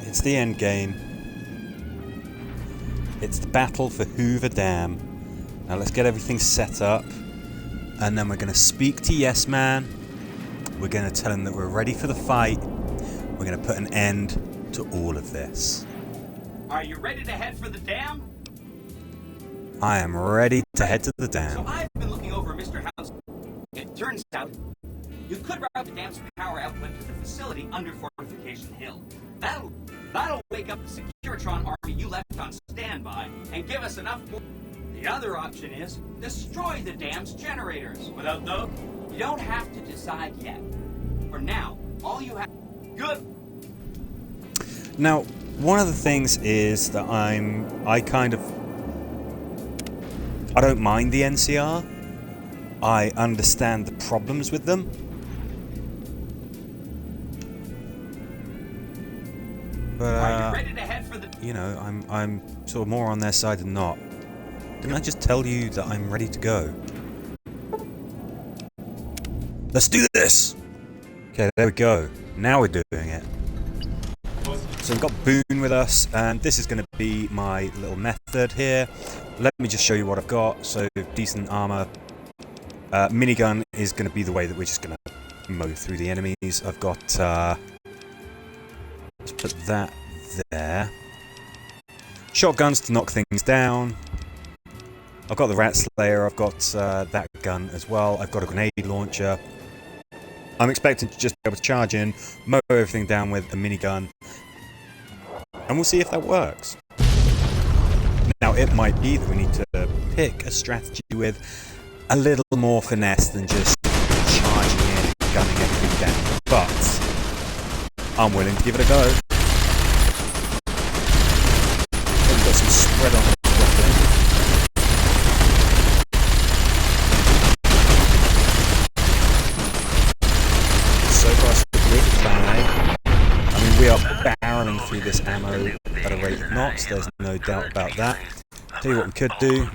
It's the end game. It's the battle for Hoover Dam. Now let's get everything set up, and then we're going to speak to Yes Man. We're going to tell him that we're ready for the fight. We're going to put an end to all of this. Are you ready to head for the dam? I am ready to head to the dam. So I've been looking over Mr. House. It turns out you could route the dam's power output to the facility under Fortification Hill. That'll wake up the Securitron army you left on standby and give us enough more. The other option is destroy the dam's generators. Without those, you don't have to decide yet. For now, all you have... Good. Now, one of the things is that I don't mind the NCR. I understand the problems with them. But, Are you ready to head for the... you know, I'm sort of more on their side than not. Didn't I just tell you that I'm ready to go? Let's do this! Okay, there we go. Now we're doing it. So we've got Boone with us, and this is going to be my little method here. Let me just show you what I've got. So, decent armor. Minigun is going to be the way that we're just going to mow through the enemies. I've got... let's put that there. Shotguns to knock things down. I've got the Rat Slayer, I've got that gun as well. I've got a grenade launcher. I'm expecting to just be able to charge in, mow everything down with a minigun. And we'll see if that works. Now, it might be that we need to pick a strategy with a little more finesse than just charging in and gunning everything down. But I'm willing to give it a go. We've got some spread on the weapon. So far, so good. Plan A. I mean, we are barreling through this ammo at a rate of knots. There's no doubt about that. Tell you what we could do.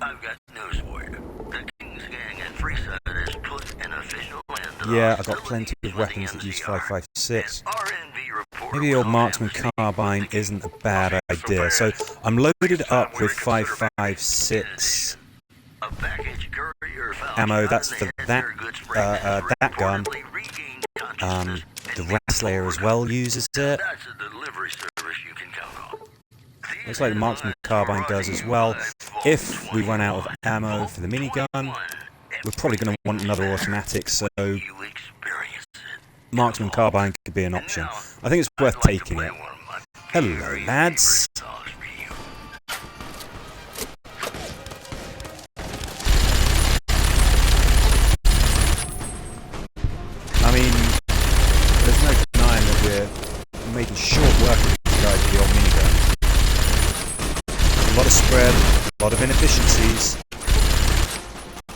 I've got news for you. The King's Gang at Freeside has put an official end to Yeah, I've got plenty of weapons that use 5.56. RNV report Maybe the old marksman carbine isn't a bad idea. So I'm loaded up with 5.56 a package courier found ammo. That's for that that gun. The Rat Slayer as well uses it. That's a delivery service you can count on. Looks like the marksman carbine does as well. If we run out of ammo for the minigun, we're probably going to want another automatic, so marksman carbine could be an option. I think it's worth taking it. Hello, lads. I mean, there's no denying that we're making short work of these guys with the old minigun. A lot of spread, a lot of inefficiencies.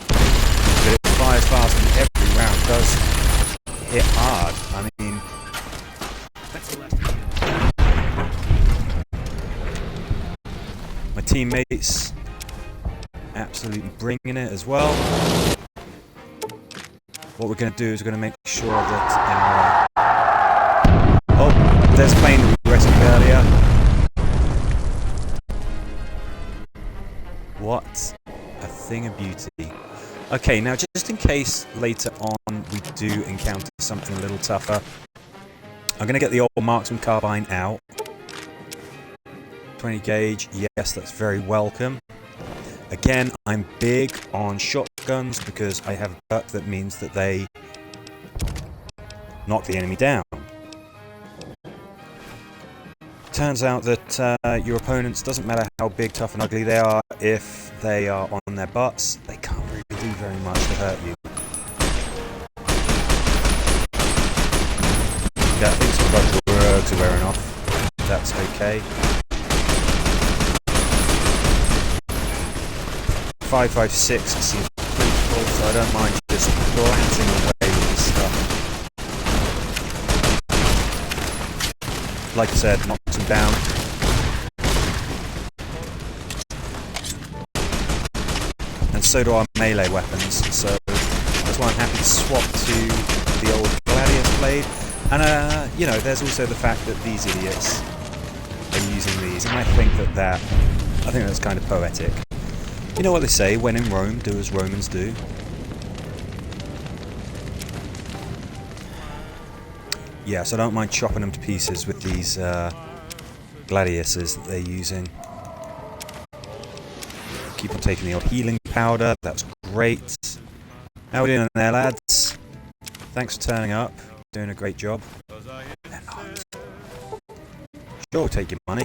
But it fires fast and every round does hit hard. I mean... my teammates absolutely bringing it as well. What we're going to do is we're going to make sure that oh, there's a plane that we rescued earlier. What a thing of beauty. Okay, now just in case later on we do encounter something a little tougher, I'm going to get the old marksman carbine out. 20 gauge, yes, that's very welcome. Again, I'm big on shotguns because I have a perk that means that they knock the enemy down. Turns out that your opponents, doesn't matter how big, tough and ugly they are, if they are on their butts, they can't really do very much to hurt you. Yeah, I think some of our drugs are wearing off. That's okay. 5.56 seems pretty full, so I don't mind just glancing away with this stuff. Like I said, knocks them down. And so do our melee weapons, so that's why I'm happy to swap to the old Gladius blade. And, you know, there's also the fact that these idiots are using these, and I think that's kind of poetic. You know what they say, when in Rome, do as Romans do. Yeah, so I don't mind chopping them to pieces with these gladiuses that they're using. Keep on taking the old healing powder, that's great. How are we doing there, lads? Thanks for turning up, doing a great job. They're not. Sure, we'll take your money.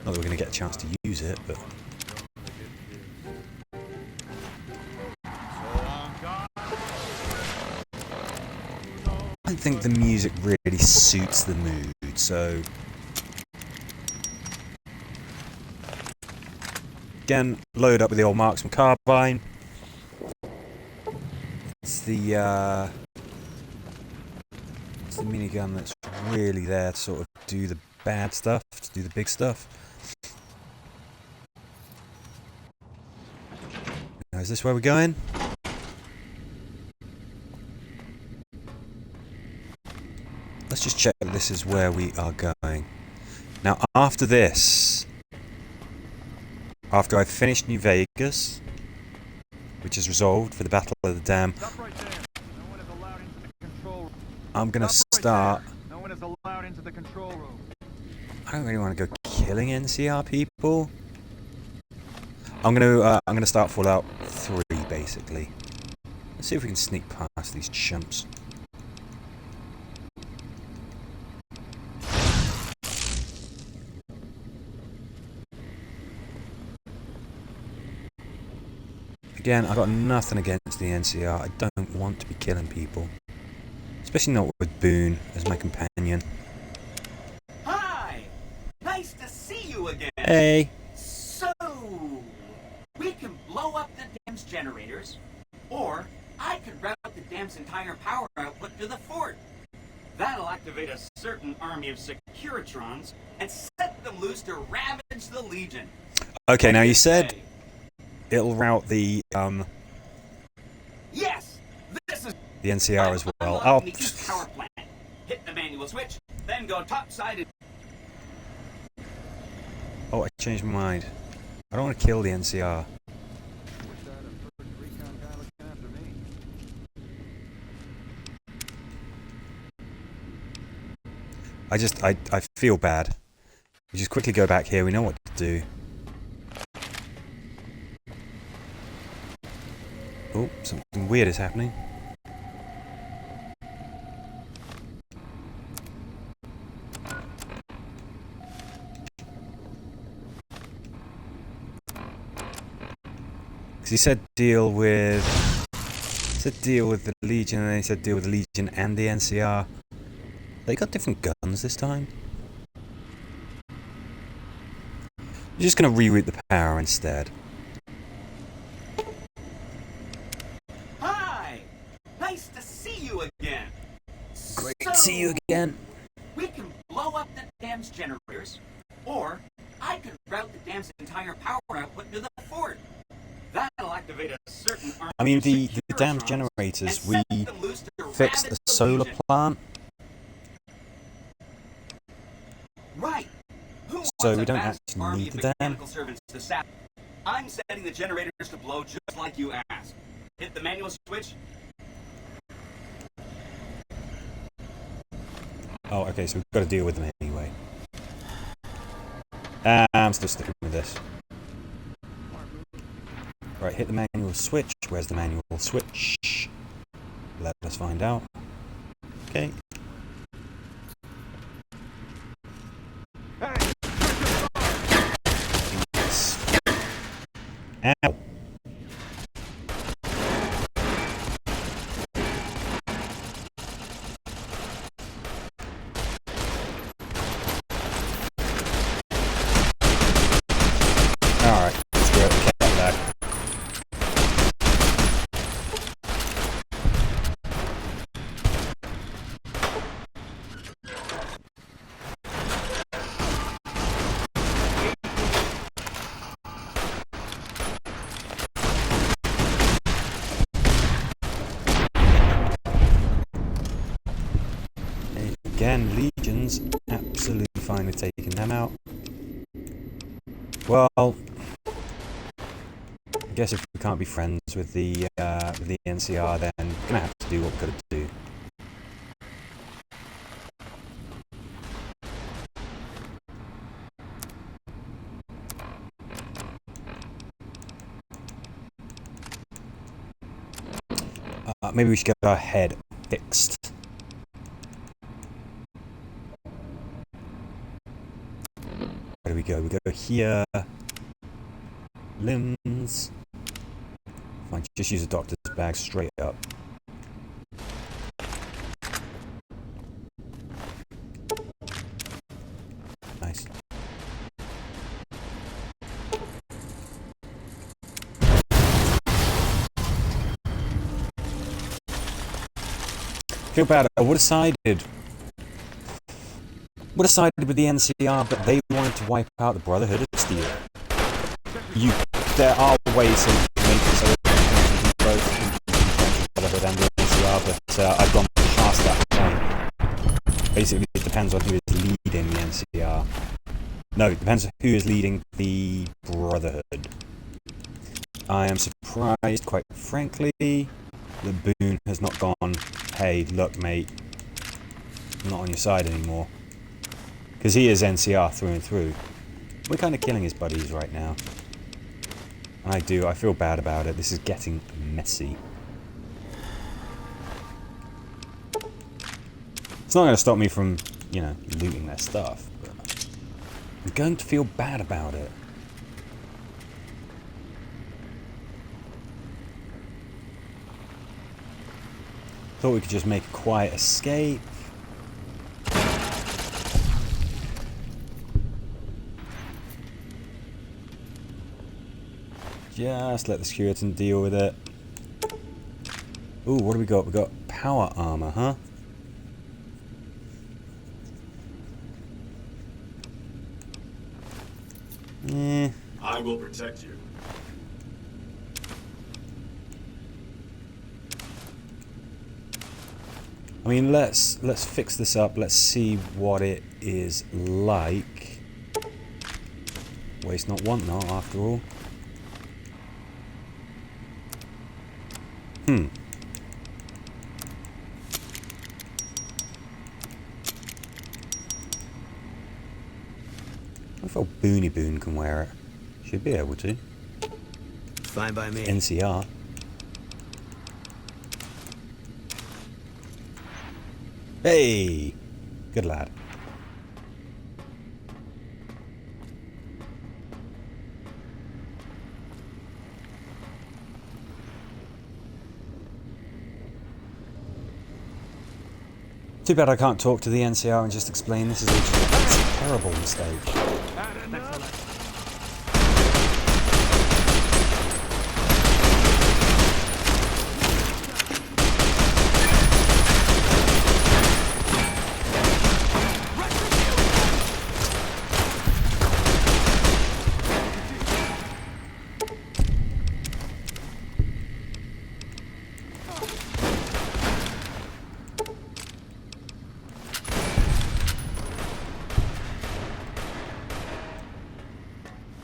Not that we're going to get a chance to use it, but... I don't think the music really suits the mood, so... Again, load up with the old marksman carbine. It's the minigun that's really there to sort of do the bad stuff, to do the big stuff. Now, is this where we're going? Let's just check that this is where we are going. Now, after this, after I've finished New Vegas, which is resolved for the Battle of the Dam, I'm going to start... I don't really want to go killing NCR people. I'm going to start Fallout 3, basically. Let's see if we can sneak past these chumps. Again, I've got nothing against the NCR. I don't want to be killing people. Especially not with Boone as my companion. Hi! Nice to see you again! Hey! So, we can blow up the dam's generators, or I could route the dam's entire power output to the fort. That'll activate a certain army of Securitrons and set them loose to ravage the Legion. Okay, now you said it'll route the yes, this is the NCR as well. Oh, the east power plant. Hit the manual switch, then go topside. Oh, I changed my mind. I don't want to kill the NCR. I feel bad. We just quickly go back here. We know what to do. Oh, something weird is happening. Because he said deal with the Legion, and then he said deal with the Legion and the NCR. They got different guns this time. We're just going to reroute the power instead. Hi! Nice to see you again. Great to see you again. We can blow up the dam's generators, or I could route the dam's entire power output to the fort. That'll activate a certain army. I mean, the dam's generators, we fixed a solar plant. Right. So we don't actually need the dam. I'm setting the generators to blow just like you asked. Hit the manual switch. Oh, okay, so we've got to deal with them anyway. I'm still sticking with this. Right, hit the manual switch. Where's the manual switch? Let us find out. Okay. Ow. Alright, let's go the cat back. again, Legion's absolutely fine with taking them out. Well, I guess if we can't be friends with the NCR, then we're gonna have to do what we've got to do. Maybe we should get our head fixed. Where do we go? We go here. Limbs. Fine, just use a doctor's bag straight up. Nice. Feel bad. I would have sided with the NCR, but they wanted to wipe out the Brotherhood of Steel. There are ways to make it so that both the Brotherhood and the NCR, but I've gone past that point. Basically, it depends on who is leading the NCR. No, it depends on who is leading the Brotherhood. I am surprised, quite frankly, that Boone has not gone, hey, look, mate, I'm not on your side anymore. Because he is NCR through and through. We're kind of killing his buddies right now. And I feel bad about it. This is getting messy. It's not going to stop me from, you know, looting their stuff, but I'm going to feel bad about it. Thought we could just make a quiet escape. Just let the Skeleton deal with it. Ooh, what do we got? We got power armor, huh? I will protect you. I mean, let's fix this up. Let's see what it is like. Waste not, want not, after all. I thought Boony Boone can wear it. Should be able to. Fine by me. NCR. Hey! Good lad. Too bad I can't talk to the NCR and just explain this is a terrible mistake.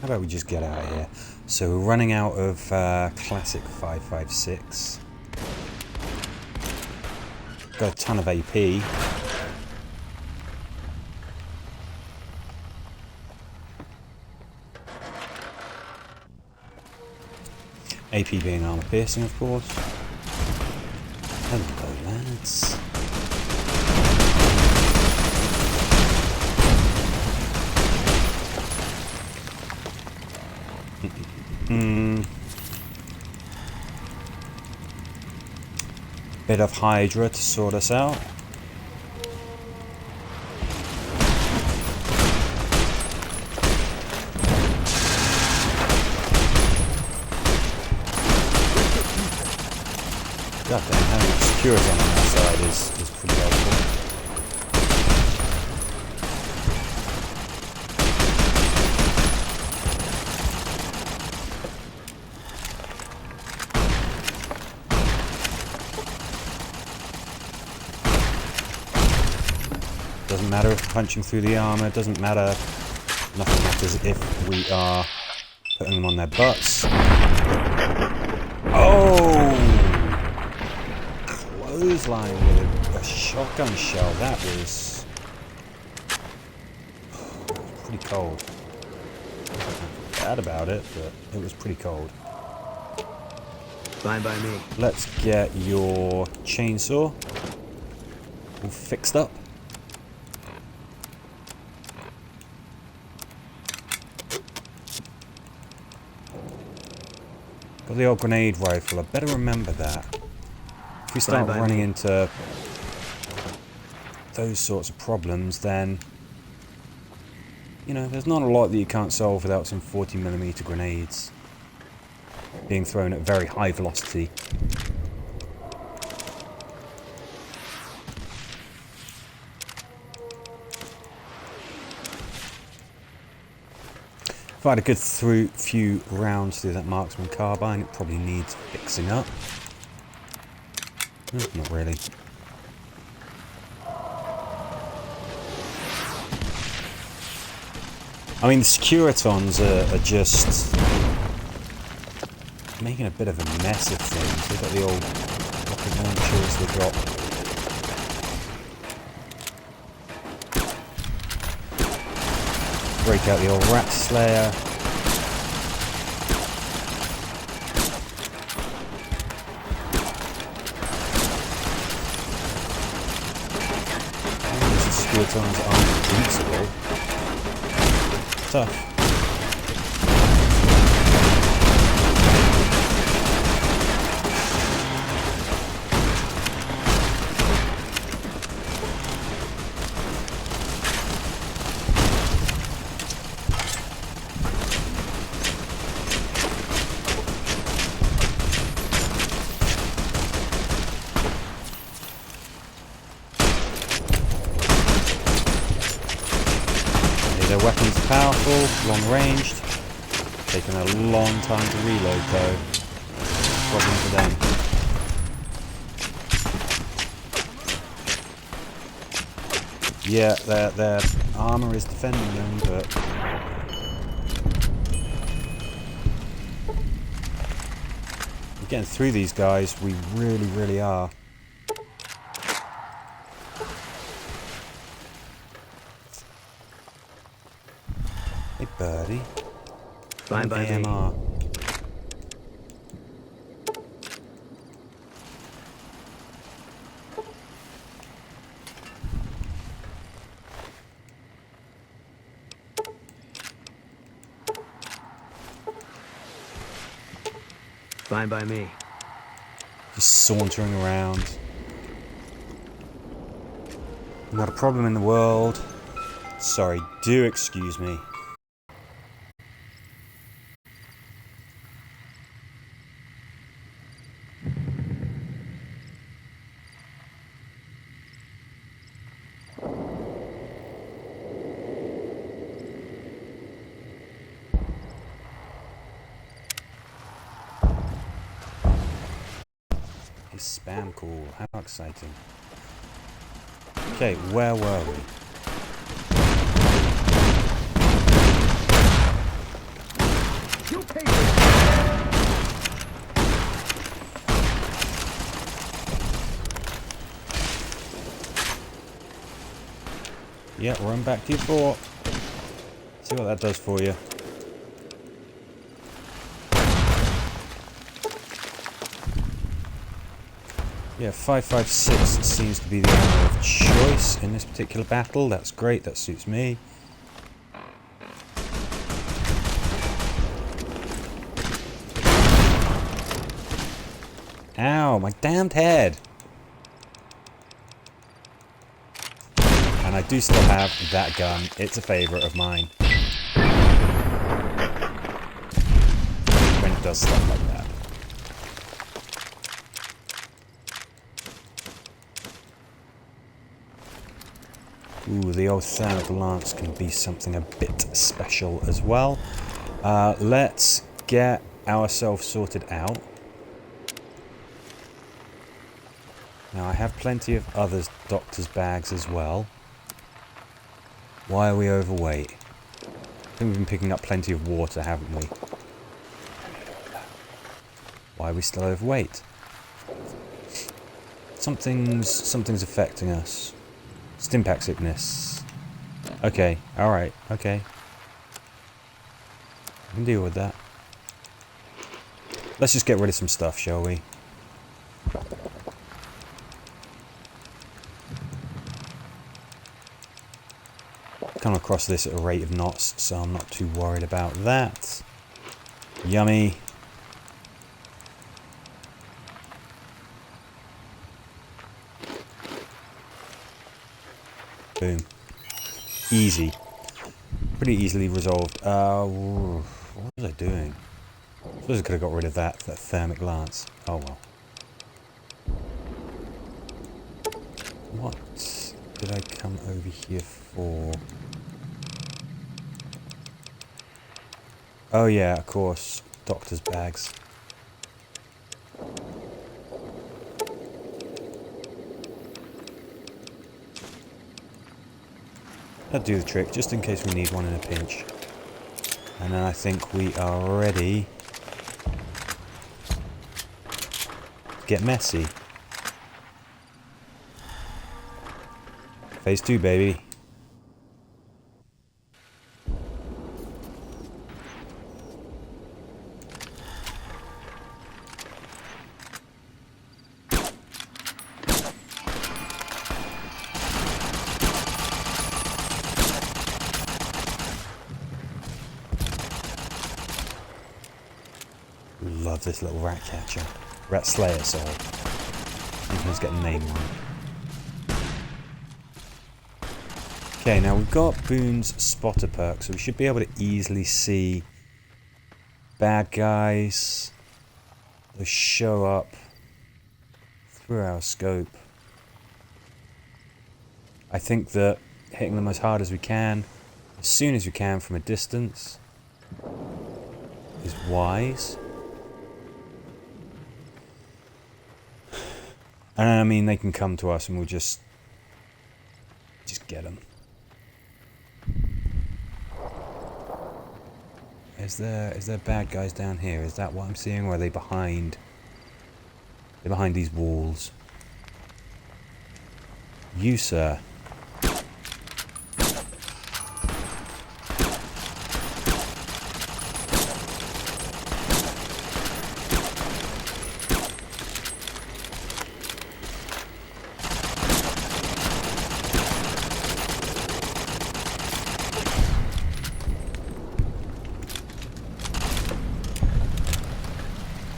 How about we just get out of here? So we're running out of classic 5.56. Got a ton of AP. AP being armor piercing, of course. Hello, lads. Bit of Hydra to sort us out. God damn, having security on our side is pretty helpful. matter if punching through the armor, doesn't matter. Nothing matters if we are putting them on their butts. Oh! Clothesline with a shotgun shell. That was pretty cold. Bad about it, but it was pretty cold. Fine by me. Let's get your chainsaw all fixed up. Got the old grenade rifle. I better remember that. If we start running into those sorts of problems, then you know, there's not a lot that you can't solve without some 40mm grenades being thrown at very high velocity. If I had a good few rounds through that marksman carbine, it probably needs fixing up. Not really. I mean, the Securitons are just making a bit of a mess of things. They've got the old rocket launchers, they've got break out the old Rat Slayer. These Securitons aren't invincible. Tough. Their weapons are powerful, long-ranged, taking a long time to reload though. Problem for them. Yeah, their armor is defending them, but we're getting through these guys, we really are. Hey, birdie. Fine by me. AMR. Fine by me. Just sauntering around. Not a problem in the world. Sorry, do excuse me. Spam call, how exciting. Okay, where were we? Yeah, run back to your fort. See what that does for you. Yeah, 5.56 seems to be the ammo of choice in this particular battle. That's great, that suits me. Ow, my damned head! And I do still have that gun. It's a favourite of mine. When it does stuff like that. Ooh, the old Thermic Lance can be something a bit special as well. Let's get ourselves sorted out. Now I have plenty of other doctor's bags as well. Why are we overweight? I think we've been picking up plenty of water, haven't we? Why are we still overweight? Something's affecting us. Stimpack sickness. Okay, alright, okay. I can deal with that. Let's just get rid of some stuff, shall we? Come across this at a rate of knots, so I'm not too worried about that. Yummy. Boom. Easy. Pretty easily resolved. What was I doing? I suppose I could have got rid of that thermic lance. Oh well. What did I come over here for? Oh yeah, of course. Doctor's bags. That'll do the trick, just in case we need one in a pinch. And then I think we are ready to get messy. Phase 2, baby. Love this little rat catcher. Rat slayer, sorry. Even let's get the name right. Okay, now we've got Boone's spotter perk, so we should be able to easily see bad guys that show up through our scope. I think that hitting them as hard as we can, as soon as we can from a distance, is wise. And I mean, they can come to us and we'll just get them. Is there bad guys down here? Is that what I'm seeing? Or are they behind? They're behind these walls. You, sir.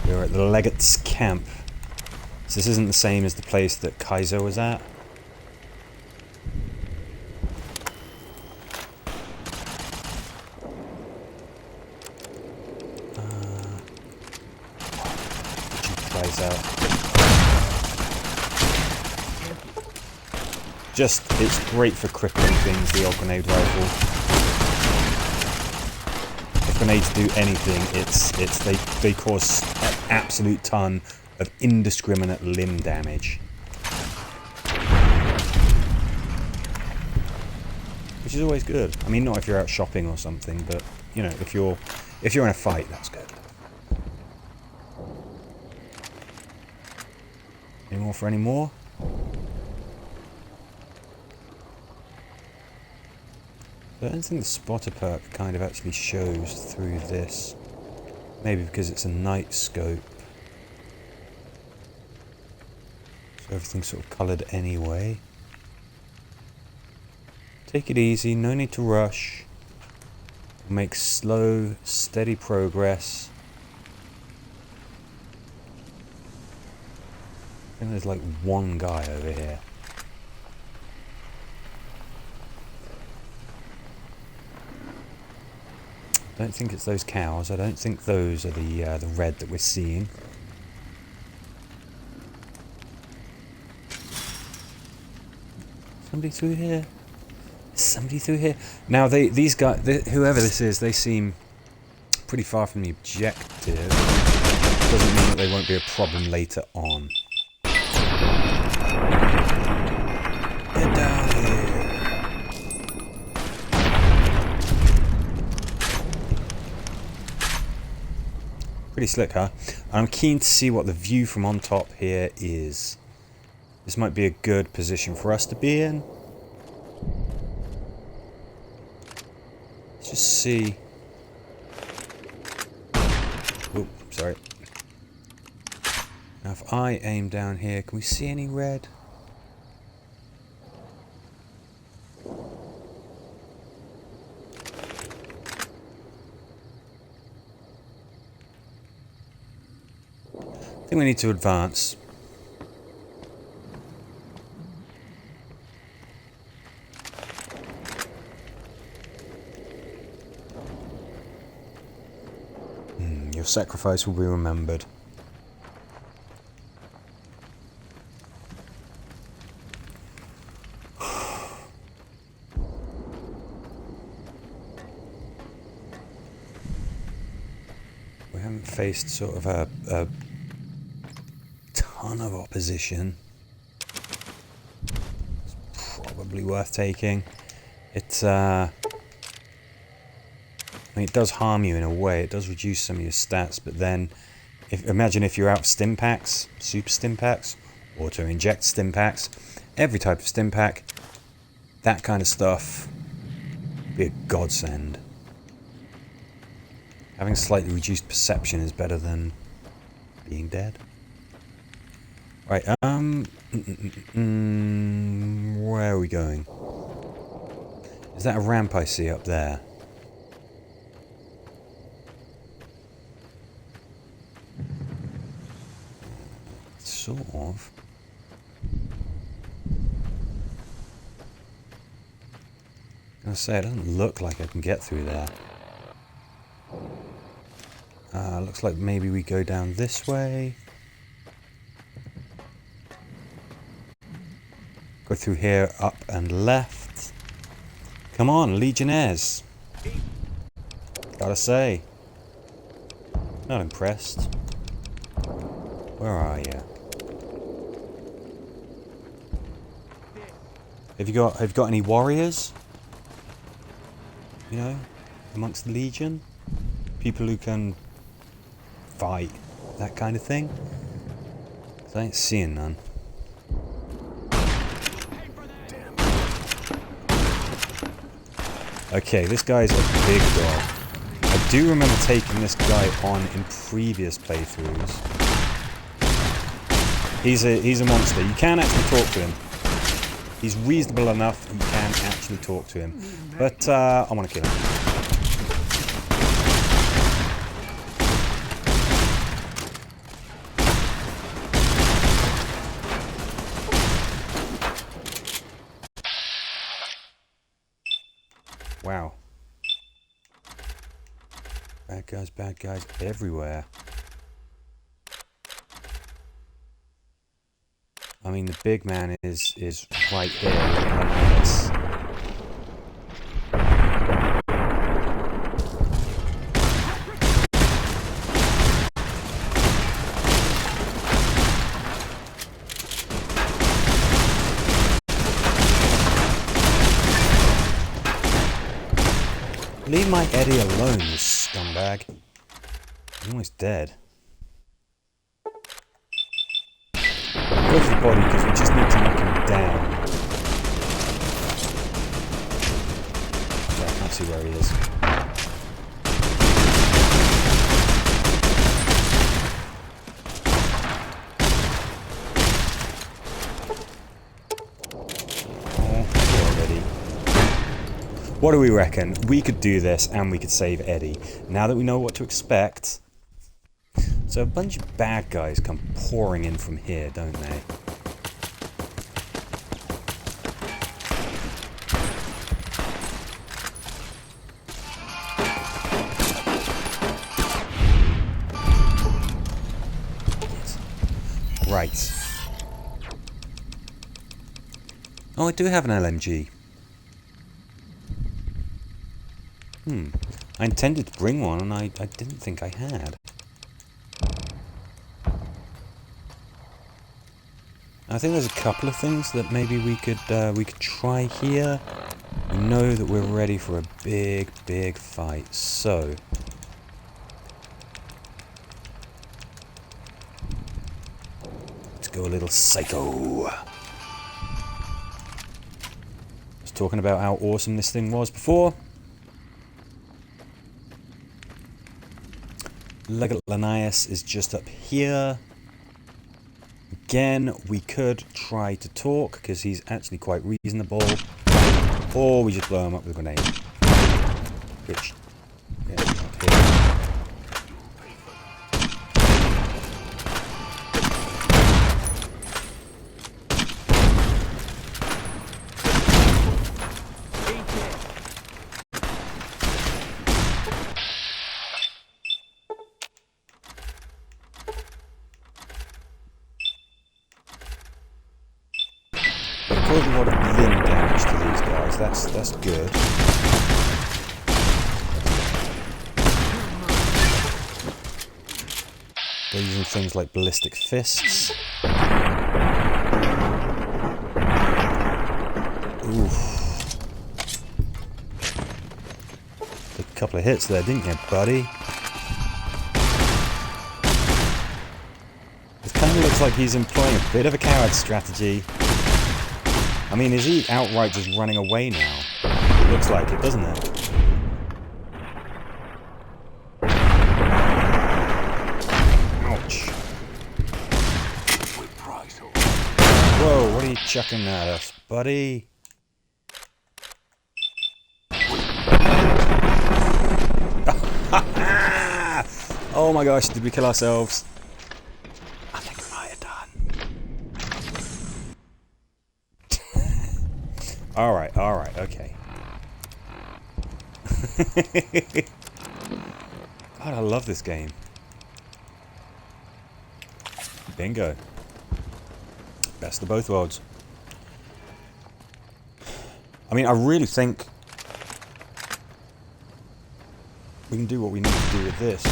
We're at the Legate's camp. So this isn't the same as the place that Kaiser was at. Tries out. It's great for crippling things, the old grenade rifle. If grenades do anything, they cause an absolute ton of indiscriminate limb damage. Which is always good. I mean, not if you're out shopping or something, but you know, if you're in a fight, that's good. Any more for any more? I don't think the spotter perk kind of actually shows through this. Maybe because it's a night scope. So everything's sort of coloured anyway. Take it easy, no need to rush. Make slow, steady progress. I think there's like one guy over here. I don't think it's those cows. I don't think those are the red that we're seeing. Somebody through here? Somebody through here? Now these guys, whoever this is, they seem pretty far from the objective. Doesn't mean that they won't be a problem later on. Get down here. Pretty slick, huh? I'm keen to see what the view from on top here is. This might be a good position for us to be in. Let's just see. Oh, sorry. Now if I aim down here, can we see any red? I think we need to advance. Your sacrifice will be remembered. We haven't faced sort of a ton of opposition. It's probably worth taking. It's I mean, it does harm you in a way. It does reduce some of your stats, but then imagine if you're out of stim packs, super stim packs, auto inject stim packs, every type of stim pack, that kind of stuff would be a godsend. Having slightly reduced perception is better than being dead. Right, where are we going? Is that a ramp I see up there? Sort of. I was gonna say, it doesn't look like I can get through there. Looks like maybe we go down this way. Go through here, up and left. Come on, Legionnaires. Gotta say. Not impressed. Where are you? Have you got any warriors? You know, amongst the Legion? People who can fight, that kind of thing? 'Cause I ain't seeing none. Okay, this guy's a big dog. I do remember taking this guy on in previous playthroughs. He's a monster. You can actually talk to him. He's reasonable enough that you can actually talk to him. But I want to kill him. Wow. Bad guys everywhere. I mean, the big man is right here. Looking at this. Leave my Eddie alone, you scumbag. He's almost dead. Go for the body because we just need to knock him down. Yeah, I can't see where he is. What do we reckon? We could do this and we could save Eddie. Now that we know what to expect. So a bunch of bad guys come pouring in from here, don't they? Right. Oh, I do have an LMG. I intended to bring one, and I didn't think I had. I think there's a couple of things that maybe we could try here. We know that we're ready for a big fight, so Go a little psycho. I was talking about how awesome this thing was before. Legate Linnaeus is just up here. Again, we could try to talk because he's actually quite reasonable. Or we just blow him up with a grenade. Which, yeah, not here. Caused a lot of limb damage to these guys. That's good. They're using things like ballistic fists. Oof. Took a couple of hits there, didn't you, buddy? It kind of looks like he's employing a bit of a coward strategy. I mean, is he outright just running away now? It looks like it, doesn't it? Ouch. Whoa, what are you chucking at us, buddy? Oh my gosh, did we kill ourselves? I think we might have done. Alright, okay. God, I love this game. Bingo. Best of both worlds. I mean, I really think we can do what we need to do with this.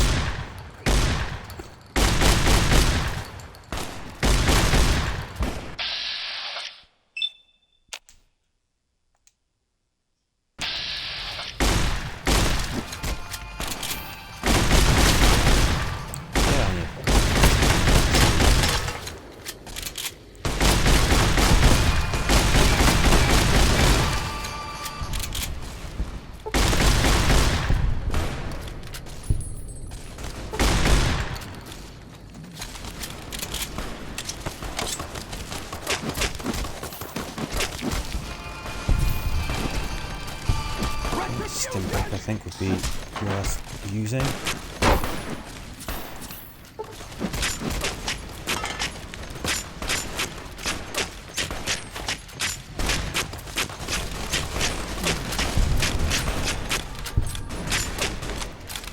Stimpack, I think, would be worth using.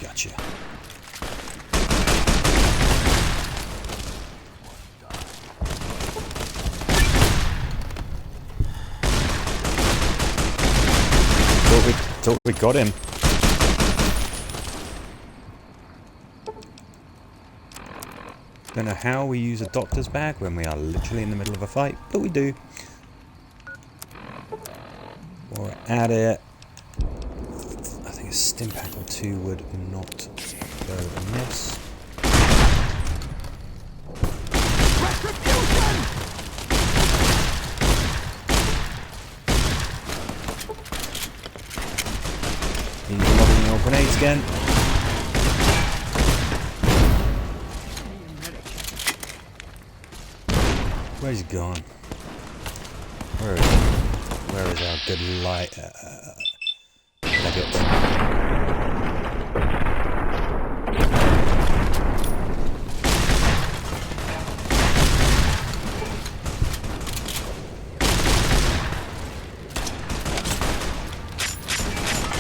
Gotcha. Thought we got him. Don't know how we use a doctor's bag when we are literally in the middle of a fight, but we do. While we're at it, I think a stimpack or two would not go amiss. Lobbing your grenades again. Where's he gone? Where is our good light legate?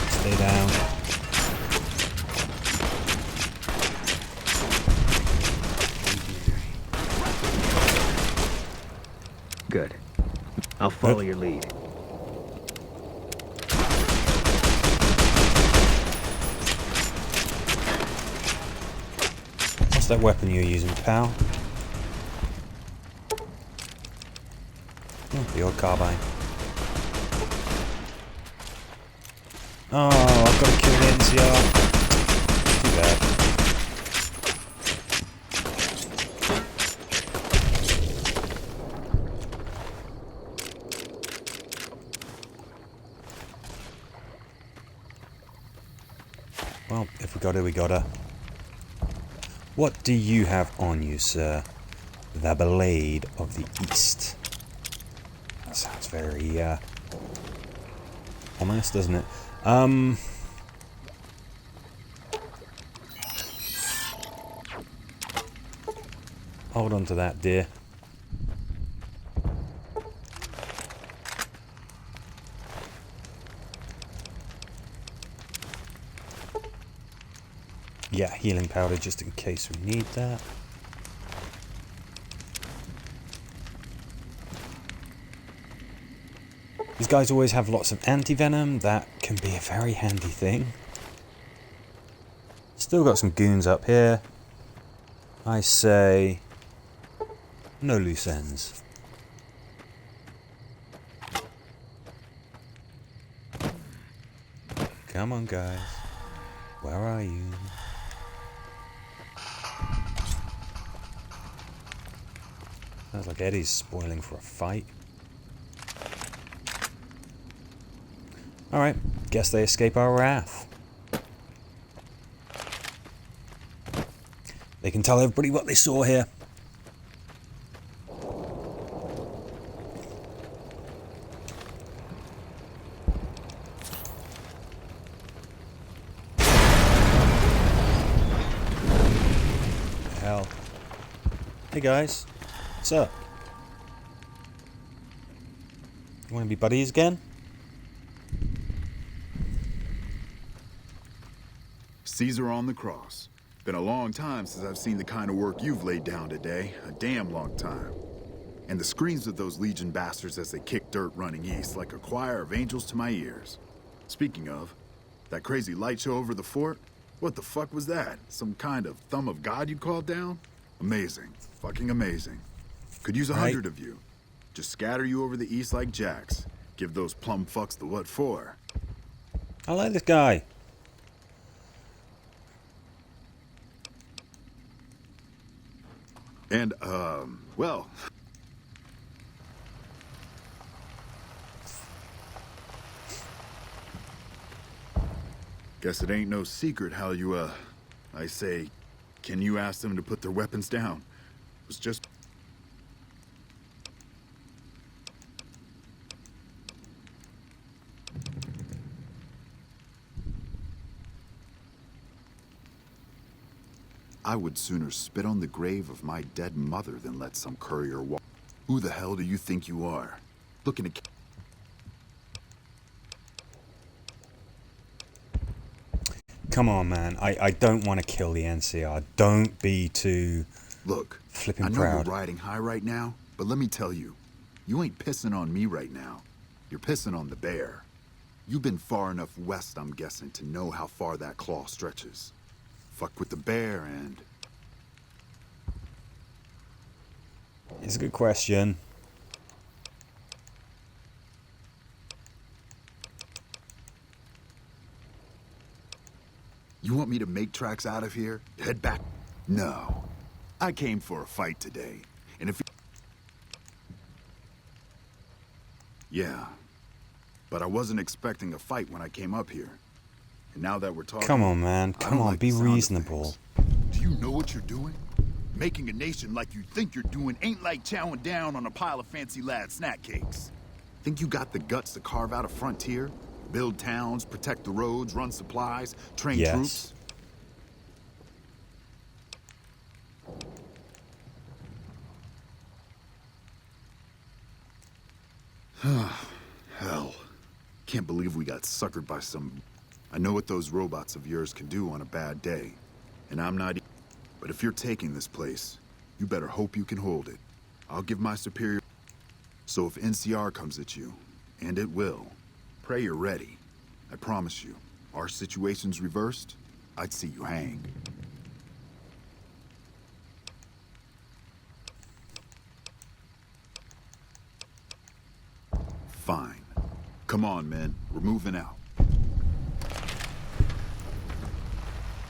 Stay down. Good. I'll follow your lead. What's that weapon you're using, pal? Oh, the old carbine. Oh, I've got to kill the NCR. Too bad. Well, if we gotta, we gotta. What do you have on you, sir? The Blade of the East. That sounds very, ominous, doesn't it? Hold on to that, dear. Yeah, healing powder just in case we need that. These guys always have lots of anti-venom. That can be a very handy thing. Still got some goons up here. I say no loose ends. Come on, guys. Where are you? Sounds like Eddie's spoiling for a fight. Alright, guess they escape our wrath. They can tell everybody what they saw here. Hell. Hey guys. What's up? You want to be buddies again? Caesar on the cross. Been a long time since I've seen the kind of work you've laid down today. A damn long time. And the screams of those Legion bastards as they kick dirt running east like a choir of angels to my ears. Speaking of, that crazy light show over the fort? What the fuck was that? Some kind of thumb of God you called down? Amazing. Fucking amazing. Could use 100 of you. Just scatter you over the east like jacks. Give those plum fucks the what for. I like this guy. And, well... Guess it ain't no secret how you, I say, can you ask them to put their weapons down? It was just... I would sooner spit on the grave of my dead mother than let some courier walk. Who the hell do you think you are? Looking to... Come on, man. I don't want to kill the NCR. Don't be too Look, flipping I know proud. you're riding high right now, but let me tell you, you ain't pissing on me right now. You're pissing on the bear. You've been far enough west, I'm guessing, to know how far that claw stretches. Fuck with the bear and... It's a good question. You want me to make tracks out of here? Head back? No. I came for a fight today, and if... Yeah. But I wasn't expecting a fight when I came up here. And now that we're talking... Come on, man. I Come don't on, like be the sound of reasonable. things. Do you know what you're doing? Making a nation like you think you're doing ain't like chowing down on a pile of fancy lad snack cakes. Think you got the guts to carve out a frontier? Build towns, protect the roads, run supplies, train Yes. troops? Hell. Can't believe we got suckered by some... I know what those robots of yours can do on a bad day. And I'm not... But if you're taking this place, you better hope you can hold it. I'll give my superior... So if NCR comes at you, and it will, pray you're ready. I promise you, our situation's reversed, I'd see you hang. Fine. Come on, men. We're moving out.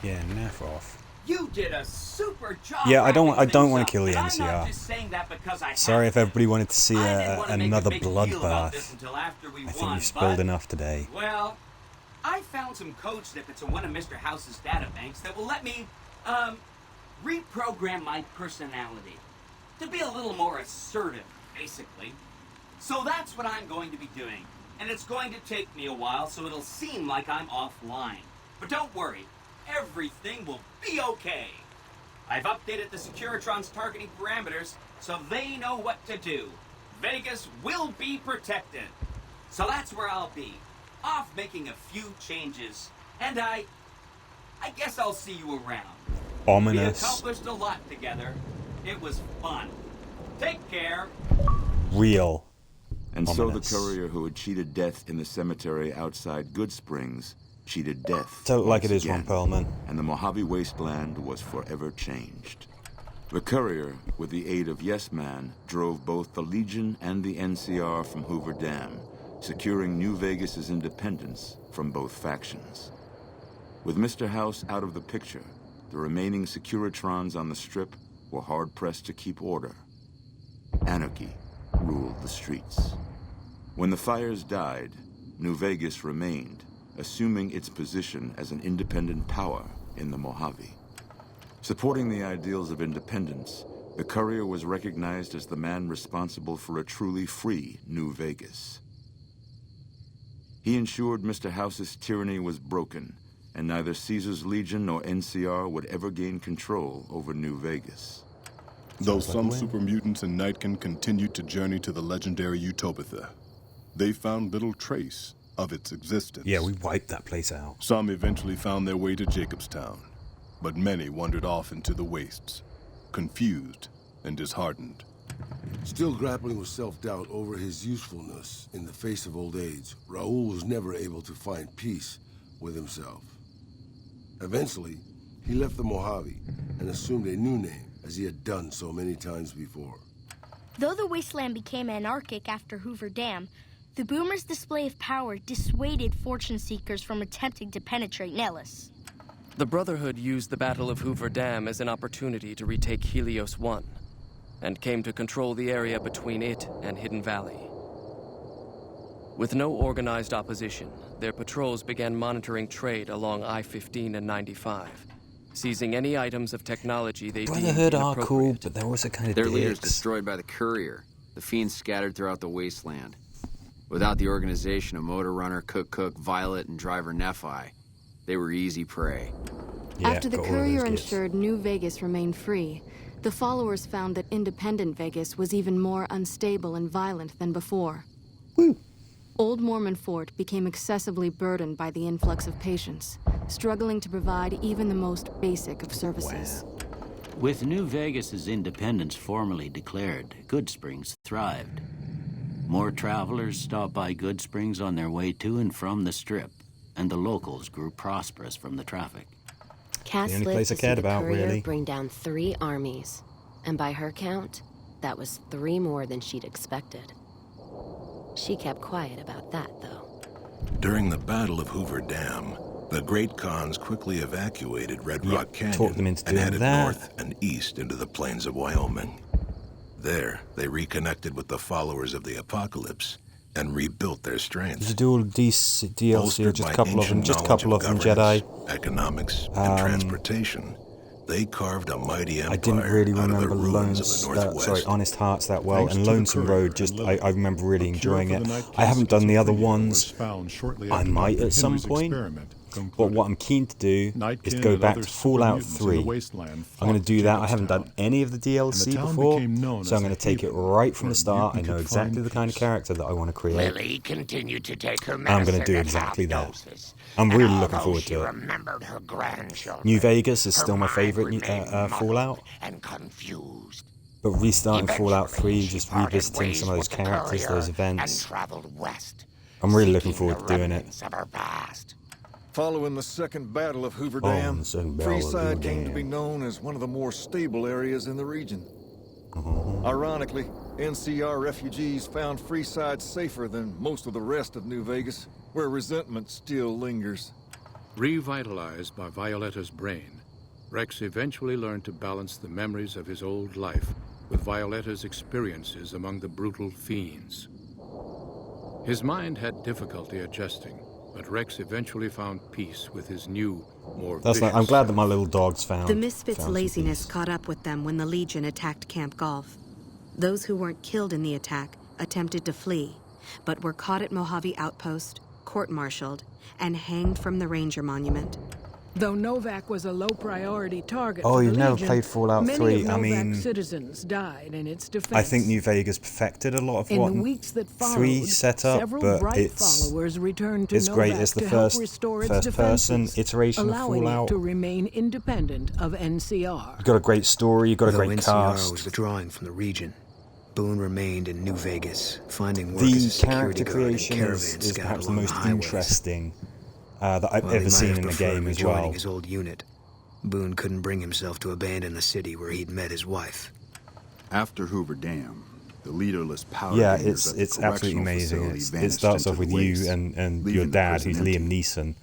Yeah, naff off. You did a super job. Yeah, I don't wrapping want to things kill the up, and I'm not NCR. just saying that because I Sorry have if everybody wanted to see I didn't want to make a another big deal about bloodbath. this until after we I think won, we've spilled but, enough today. Well, I found some code snippets in one of Mr. House's databanks that will let me, reprogram my personality to be a little more assertive, basically. So that's what I'm going to be doing. And it's going to take me a while, so it'll seem like I'm offline. But don't worry, everything will be okay. I've updated the Securitron's targeting parameters, so they know what to do. Vegas will be protected. So that's where I'll be, off making a few changes. And I guess I'll see you around. Ominous. We accomplished a lot together. It was fun. Take care. Real. And so the Ominous. courier who had cheated death in the cemetery outside Good Springs cheated death. Tell it like it once is, Ron again, Perlman. And the Mojave wasteland was forever changed. The courier, with the aid of Yes Man, drove both the Legion and the NCR from Hoover Dam, securing New Vegas's independence from both factions. With Mr. House out of the picture, the remaining Securitrons on the Strip were hard-pressed to keep order. Anarchy ruled the streets. When the fires died, New Vegas remained, assuming its position as an independent power in the Mojave. Supporting the ideals of independence, the courier was recognized as the man responsible for a truly free New Vegas. He ensured Mr. House's tyranny was broken, and neither Caesar's Legion nor NCR would ever gain control over New Vegas. Though some super mutants in Nightkin continued to journey to the legendary Utopia, they found little trace of its existence. Yeah, we wiped that place out. Some eventually found their way to Jacobstown, but many wandered off into the wastes, confused and disheartened. Still grappling with self-doubt over his usefulness in the face of old age, Raoul was never able to find peace with himself. Eventually, he left the Mojave and assumed a new name, as he had done so many times before. Though the wasteland became anarchic after Hoover Dam, the Boomers' display of power dissuaded fortune seekers from attempting to penetrate Nellis. The Brotherhood used the Battle of Hoover Dam as an opportunity to retake Helios 1, and came to control the area between it and Hidden Valley. With no organized opposition, their patrols began monitoring trade along I-15 and 95, seizing any items of technology they deemed Brotherhood are cool, inappropriate. but they're also kind of Their dicks. leaders destroyed by the courier, the fiends scattered throughout the wasteland. Without the organization of Motor Runner, Cook, Violet, and Driver Nephi, they were easy prey. Yeah, After the got all of courier those gifts. ensured New Vegas remained free, the followers found that independent Vegas was even more unstable and violent than before. Woo. Old Mormon Fort became excessively burdened by the influx of patients, struggling to provide even the most basic of services. With New Vegas's independence formally declared, Good Springs thrived. More travelers stopped by Good Springs on their way to and from the Strip, and the locals grew prosperous from the traffic. Cass The only lived place to I see cared the about, courier really. bring down 3 armies. And by her count, that was 3 more than she'd expected. She kept quiet about that, though. During the Battle of Hoover Dam, the Great Khans quickly evacuated Red Rock Canyon talked them into and doing headed that. north and east into the plains of Wyoming. There, they reconnected with the followers of the apocalypse and rebuilt their strength. Did you do all of these DLC or Bolstered just by a couple of them? ancient Just a knowledge couple of them, governance, Jedi. economics, and transportation, they carved a mighty empire I didn't really out of the remember ruins of the Northwest. Honest Hearts that well, Thanks and to the Lonesome courier Road. and I remember really a cure enjoying for it. the night I haven't done the other schizophrenia was ones. found shortly I after might Dr. at some Henry's point. experiment But concluded. what I'm keen to do is Nightkin to go and back other to Fallout super mutants in the 3. wasteland I'm going to fought do that. I haven't Jacobstown, done any of the and DLC the town before, became known so I'm as going a to take it haven right from where the start. I mutant know could exactly find the kind of peace. character that I want to create. Lily continued to take her I'm going medicine to do at exactly that. half-doses, I'm and really looking although forward she to it. remembered her grandchildren, New Vegas is her still my mind favourite remained Fallout. muddled and confused. But restarting Fallout Eventually, 3, she just parted revisiting ways some of those with the characters, courier those events. and traveled west, I'm really looking seeking forward the to doing it. remnants of her past. Following the Second Battle of Hoover Oh, Dam, the Second Battle of Hoover Freeside came to Dam. be known as one of the more stable areas in the region. Ironically, NCR refugees found Freeside safer than most of the rest of New Vegas, where resentment still lingers. Revitalized by Violetta's brain, Rex eventually learned to balance the memories of his old life with Violetta's experiences among the brutal fiends. His mind had difficulty adjusting, but Rex eventually found peace with his new, more That's vicious I'm glad that self. my little dogs found. The Misfits' found some laziness peace. caught up with them when the Legion attacked Camp Golf. Those who weren't killed in the attack attempted to flee, but were caught at Mojave Outpost, court-martialed, and hanged from the Ranger Monument. Though Novak was a low-priority target Oh, for the you've never Legion, played Fallout many 3. of I Novak's mean, citizens died in its defense. I think New Vegas perfected a lot of In what the weeks that 3 followed, set up, several but bright it's followers returned to great. Novak It's the to help first restore its person defenses, iteration of allowing Fallout. it to remain independent of NCR. You've got a great story. You've got a Though great NCR cast. was withdrawing from the region, Boone remained in New Vegas, finding work as a The security character guard and creation caravan is scout perhaps the along most highways. interesting that I've While he ever might seen have in the preferred game as rejoining well. his old unit, Boone couldn't bring himself to abandon the city where he'd met his wife. After Hoover Dam, the leaderless power Yeah, gangers at the it's absolutely correctional amazing. facility It vanished starts into off with the waste, you and leaving your the dad, prison who's empty. Liam Neeson.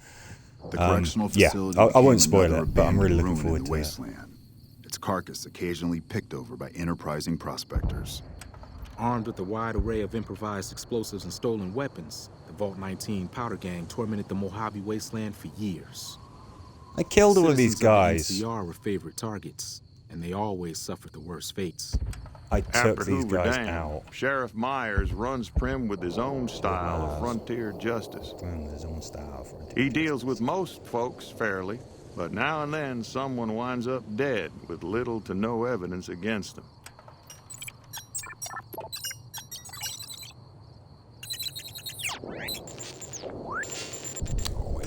The correctional Yeah, facility I became won't spoil another it, but I'm really abandoned looking ruin in forward the to it. wasteland. Its carcass occasionally picked over by enterprising prospectors. Armed with a wide array of improvised explosives and stolen weapons, the Vault 19 powder gang tormented the Mojave wasteland for years. I killed all of these Citizens guys. the NCR were favorite targets, and they always suffered the worst fates. I took After these Hoover guys Dam, out. Sheriff Myers runs Prim with his own style of frontier justice. He deals with most folks fairly, but now and then someone winds up dead with little to no evidence against them.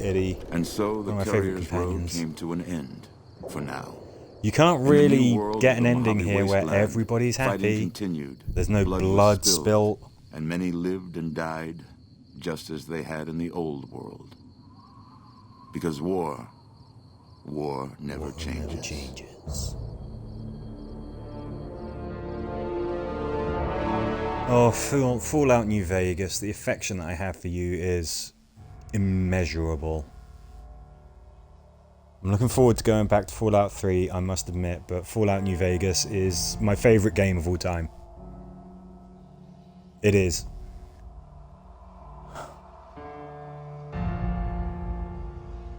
Eddie. And so the One of my favourite Courier's road companions. came to an end, for now. You can't In the new really world get of an the ending Mojave here where wasteland, everybody's fighting happy. continued. There's no was blood spilt. And many lived and died just as they had in the old world. Because war never changes. Oh, Fallout New Vegas, the affection that I have for you is immeasurable. I'm looking forward to going back to Fallout 3, I must admit, but Fallout New Vegas is my favourite game of all time. It is.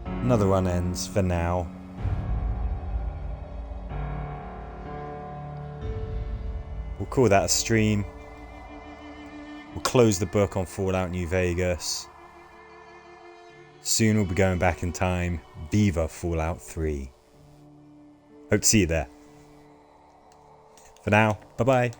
Another run ends for now. We'll call that a stream. We'll close the book on Fallout New Vegas. Soon we'll be going back in time. Viva Fallout 3. Hope to see you there. For now, bye-bye.